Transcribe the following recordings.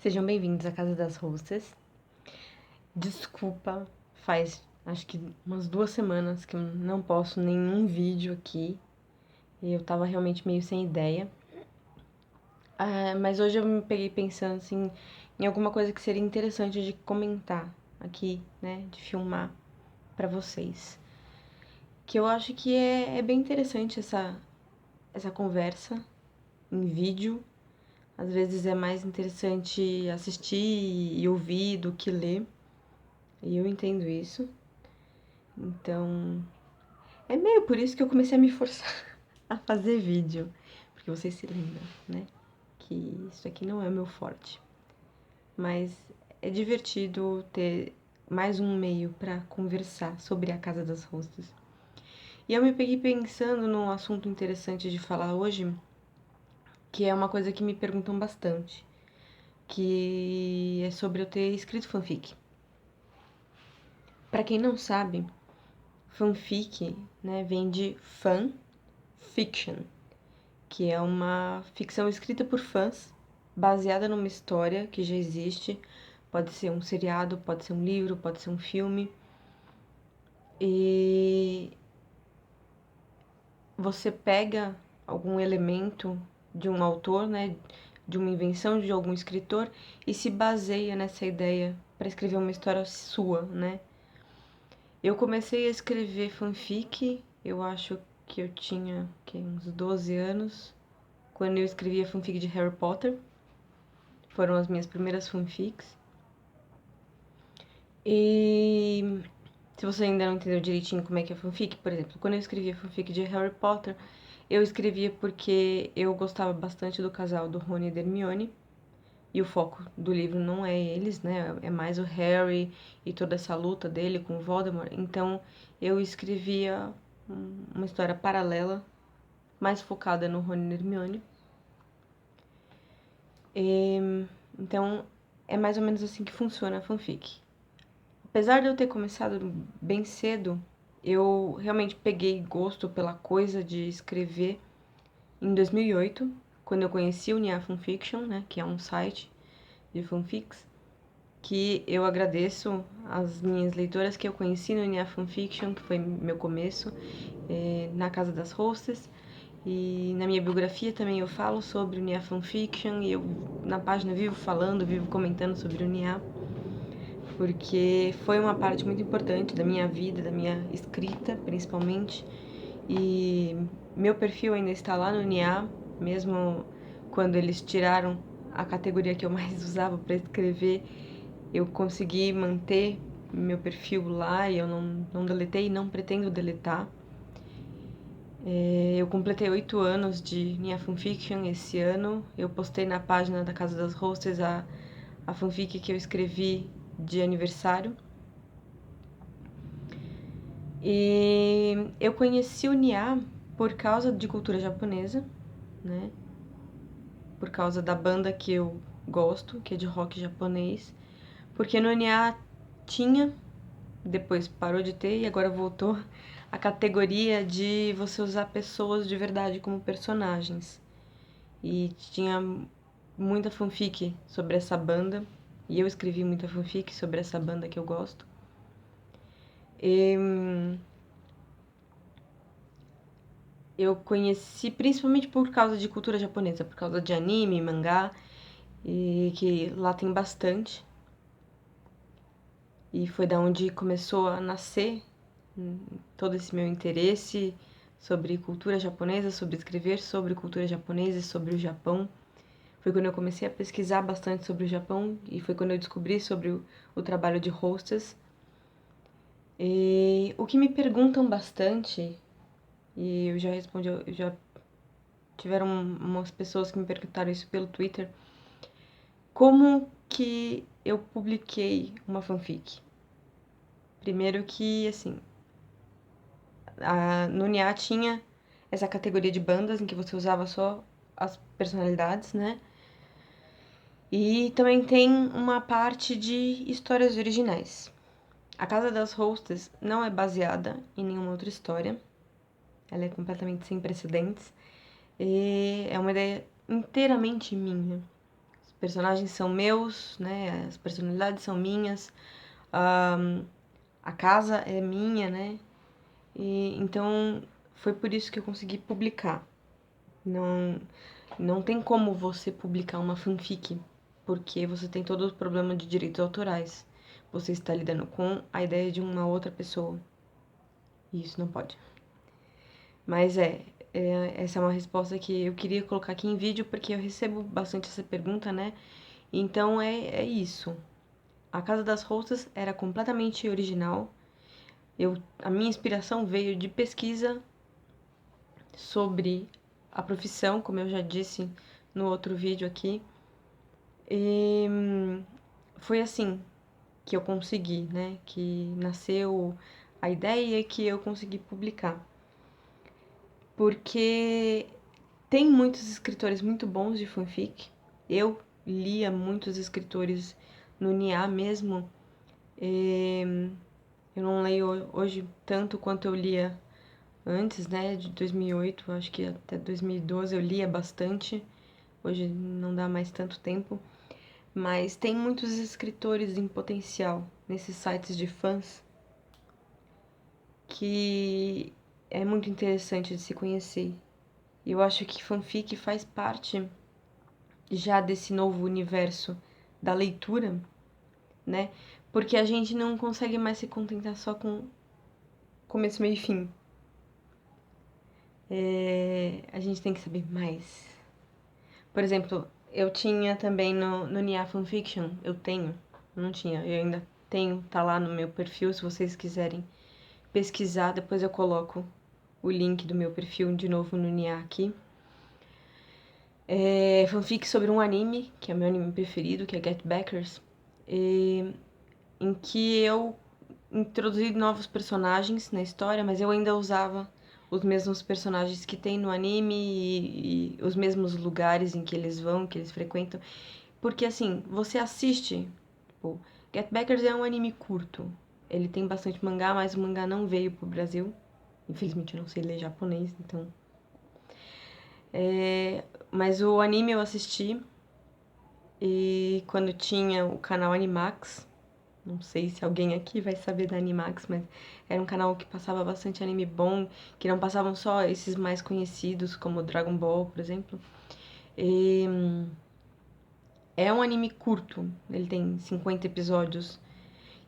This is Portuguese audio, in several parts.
Sejam bem-vindos à Casa das Rosas. Desculpa, faz acho que umas 2 semanas que eu não posto nenhum vídeo aqui. E eu tava realmente meio sem ideia. Mas hoje eu me peguei pensando assim em alguma coisa que seria interessante de comentar aqui, né? De filmar pra vocês. Que eu acho que é bem interessante essa conversa em vídeo. Às vezes é mais interessante assistir e ouvir do que ler. E eu entendo isso. Então, é meio por isso que eu comecei a me forçar a fazer vídeo. Porque vocês se lembram, né? Que isso aqui não é o meu forte. Mas é divertido ter mais um meio para conversar sobre a Casa das Rosas. E eu me peguei pensando num assunto interessante de falar hoje, que é uma coisa que me perguntam bastante, que é sobre eu ter escrito fanfic. Para quem não sabe, fanfic, né, vem de fan fiction, que é uma ficção escrita por fãs, baseada numa história que já existe. Pode ser um seriado, pode ser um livro, pode ser um filme. E você pega algum elemento de um autor, né, de uma invenção de algum escritor e se baseia nessa ideia para escrever uma história sua, né? Eu comecei a escrever fanfic, eu acho que eu tinha uns 12 anos, quando eu escrevia fanfic de Harry Potter. Foram as minhas primeiras fanfics. E se você ainda não entendeu direitinho como é que é fanfic, por exemplo, quando eu escrevia fanfic de Harry Potter, eu escrevia porque eu gostava bastante do casal do Rony e da Hermione. E o foco do livro não é eles, né? É mais o Harry e toda essa luta dele com o Voldemort. Então eu escrevia uma história paralela, mais focada no Rony e na Hermione. Então é mais ou menos assim que funciona a fanfic. Apesar de eu ter começado bem cedo, eu realmente peguei gosto pela coisa de escrever em 2008, quando eu conheci o Nia Fanfiction, né, que é um site de fanfics, que eu agradeço às minhas leitoras que eu conheci no Nia Fanfiction, que foi meu começo, na Casa das Hostess. E na minha biografia também eu falo sobre o Nia Fanfiction, e eu na página vivo falando, vivo comentando sobre o Nia, porque foi uma parte muito importante da minha vida, da minha escrita, principalmente. E meu perfil ainda está lá no NIA, mesmo quando eles tiraram a categoria que eu mais usava para escrever, eu consegui manter meu perfil lá e eu não deletei e não pretendo deletar. Eu completei 8 anos de Nia Fanfiction esse ano. Eu postei na página da Casa das Hostess a fanfic que eu escrevi de aniversário. E eu conheci o Nia por causa de cultura japonesa, né? Por causa da banda que eu gosto, que é de rock japonês. Porque no Nia tinha, depois parou de ter e agora voltou, a categoria de você usar pessoas de verdade como personagens. E tinha muita fanfic sobre essa banda. E eu escrevi muita fanfic sobre essa banda que eu gosto. E eu conheci principalmente por causa de cultura japonesa, por causa de anime, mangá, e que lá tem bastante. E foi da onde começou a nascer todo esse meu interesse sobre cultura japonesa, sobre escrever sobre cultura japonesa e sobre o Japão. Foi quando eu comecei a pesquisar bastante sobre o Japão e foi quando eu descobri sobre o trabalho de hostess. E o que me perguntam bastante, e eu já respondi, já tiveram umas pessoas que me perguntaram isso pelo Twitter, como que eu publiquei uma fanfic? Primeiro que, assim, no NIA tinha essa categoria de bandas em que você usava só as personalidades, né? E também tem uma parte de histórias originais. A Casa das Hostess não é baseada em nenhuma outra história. Ela é completamente sem precedentes. E é uma ideia inteiramente minha. personagens são meus, né? As personalidades são minhas, a casa é minha, né? E então foi por isso que eu consegui publicar. Não tem como você publicar uma fanfic, porque você tem todo o problema de direitos autorais. Você está lidando com a ideia de uma outra pessoa. E isso não pode. Mas essa é uma resposta que eu queria colocar aqui em vídeo, porque eu recebo bastante essa pergunta, né? Então é isso. A Casa das Rosas era completamente original. A minha inspiração veio de pesquisa sobre a profissão, como eu já disse no outro vídeo aqui. E foi assim que eu consegui, né? Que nasceu a ideia que eu consegui publicar. Porque tem muitos escritores muito bons de fanfic. Eu lia muitos escritores no NIA mesmo. Eu não leio hoje tanto quanto eu lia antes, né? De 2008, acho que até 2012 eu lia bastante. Hoje não dá mais tanto tempo. Mas tem muitos escritores em potencial nesses sites de fãs que é muito interessante de se conhecer. Eu acho que fanfic faz parte já desse novo universo da leitura, né? Porque a gente não consegue mais se contentar só com começo, meio e fim. A gente tem que saber mais. Por exemplo, eu tinha também no Nia Fanfiction, não tinha, eu ainda tenho, tá lá no meu perfil, se vocês quiserem pesquisar, depois eu coloco o link do meu perfil de novo no Nia aqui. Fanfic sobre um anime, que é o meu anime preferido, que é Get Backers, em que eu introduzi novos personagens na história, mas eu ainda usava os mesmos personagens que tem no anime e os mesmos lugares em que eles vão, que eles frequentam. Porque assim, você assiste, tipo, Get Backers é um anime curto. Ele tem bastante mangá, mas o mangá não veio pro Brasil. Infelizmente eu não sei ler japonês, então. Mas o anime eu assisti e quando tinha o canal Animax, não sei se alguém aqui vai saber da Animax, mas era um canal que passava bastante anime bom, que não passavam só esses mais conhecidos, como Dragon Ball, por exemplo. E é um anime curto, ele tem 50 episódios.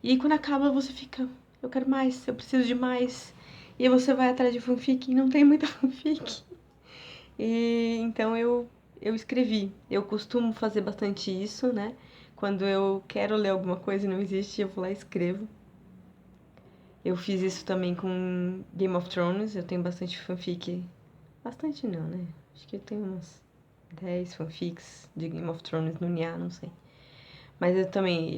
E aí, quando acaba, você fica, eu quero mais, eu preciso de mais. E aí você vai atrás de fanfic e não tem muita fanfic. E então eu escrevi. Eu costumo fazer bastante isso, né? Quando eu quero ler alguma coisa e não existe, eu vou lá e escrevo. Eu fiz isso também com Game of Thrones, eu tenho bastante fanfic. Bastante não, né? Acho que eu tenho umas 10 fanfics de Game of Thrones no Nia, não sei. Mas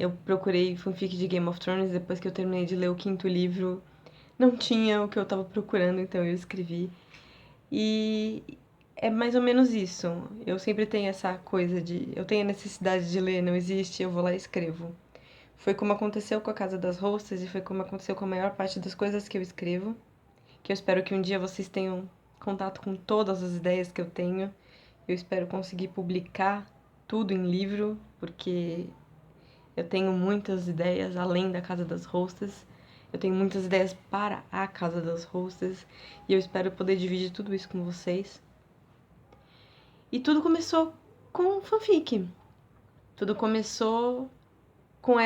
eu procurei fanfic de Game of Thrones depois que eu terminei de ler o quinto livro. Não tinha o que eu tava procurando, então eu escrevi. E é mais ou menos isso. Eu sempre tenho essa coisa de. Eu tenho a necessidade de ler, não existe, eu vou lá e escrevo. Foi como aconteceu com a Casa das Rosas e foi como aconteceu com a maior parte das coisas que eu escrevo. Que eu espero que um dia vocês tenham contato com todas as ideias que eu tenho. Eu espero conseguir publicar tudo em livro, porque eu tenho muitas ideias além da Casa das Rosas. Eu tenho muitas ideias para a Casa das Rosas. E eu espero poder dividir tudo isso com vocês. E tudo começou com fanfic. Tudo começou com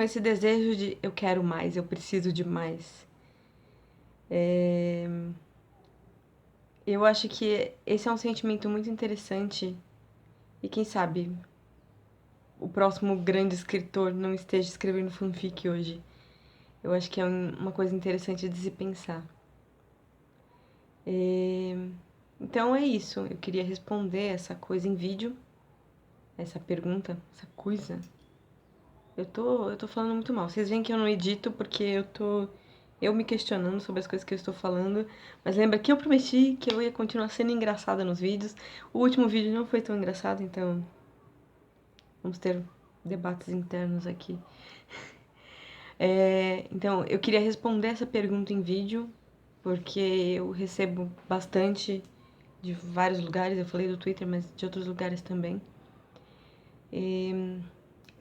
esse desejo de eu quero mais, eu preciso de mais. Eu acho que esse é um sentimento muito interessante e quem sabe o próximo grande escritor não esteja escrevendo fanfic hoje. Eu acho que é uma coisa interessante de se pensar. Então é isso, eu queria responder essa coisa em vídeo, essa pergunta, essa coisa. Eu tô falando muito mal. Vocês veem que eu não edito porque eu me questionando sobre as coisas que eu estou falando. Mas lembra que eu prometi que eu ia continuar sendo engraçada nos vídeos. O último vídeo não foi tão engraçado, então vamos ter debates internos aqui. Então, eu queria responder essa pergunta em vídeo, porque eu recebo bastante de vários lugares. Eu falei do Twitter, mas de outros lugares também.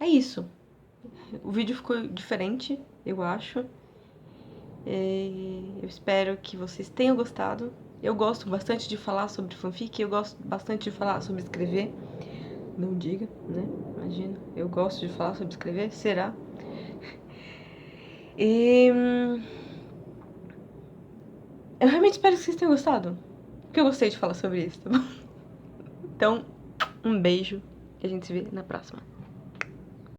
é isso. O vídeo ficou diferente, eu acho. Eu espero que vocês tenham gostado. Eu gosto bastante de falar sobre fanfic, eu gosto bastante de falar sobre escrever. Não diga, né? Imagina. Eu gosto de falar sobre escrever, será? E eu realmente espero que vocês tenham gostado. Porque eu gostei de falar sobre isso, tá bom? Então, um beijo e a gente se vê na próxima.